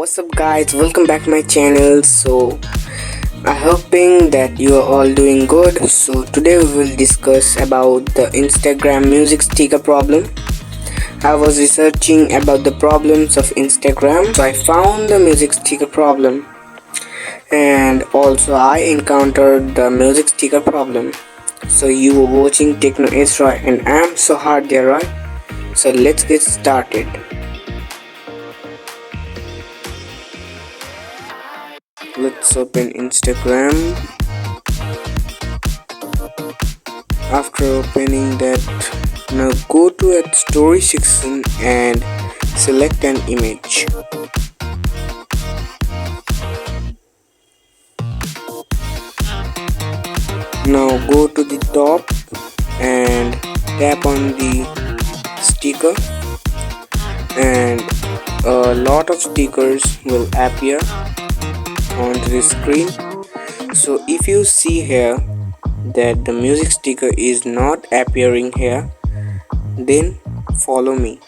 What's up guys, welcome back to my channel. I'm hoping that you are all doing good. So today we will discuss about the Instagram music sticker problem. I was researching about the problems of Instagram, so I found the music sticker problem, and also I encountered the music sticker problem. So you were watching Techno Ezra and I'm so hard there, right? So let's get started. Let's open Instagram. After opening that, now go to a story section and select an image. Now go to the top and tap on the sticker, and a lot of stickers will appear onto the screen. So if you see here that the music sticker is not appearing here, then follow me.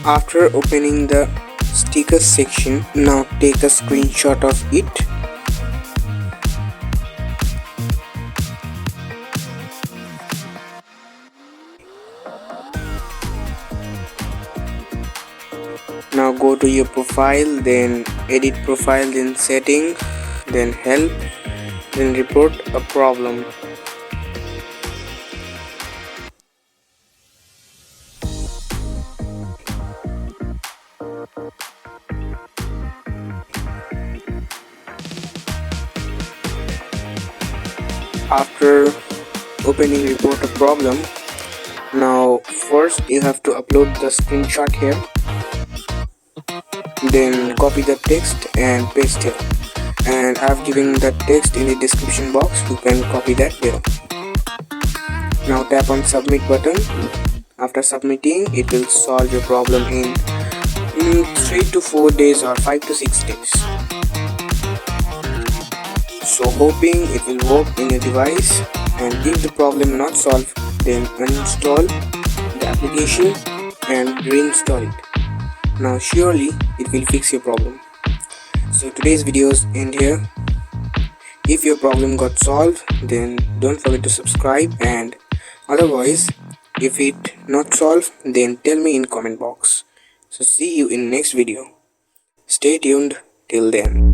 After opening the sticker section, now take a screenshot of it. Now go to your profile, then edit profile, then setting, then help, then report a problem. After opening report a problem, now first you have to upload the screenshot here, then copy the text and paste here, and I have given the text in the description box. You can copy that there. Now tap on submit button. After submitting, it will solve your problem in 3 to 4 days or 5 to 6 days. So hoping it will work in your device, and if the problem not solved, then uninstall the application and reinstall it. Now surely it will fix your problem. So today's videos end here. If your problem got solved, then don't forget to subscribe, and otherwise if it not solved, then tell me in comment box. So see you in next video. Stay tuned till then.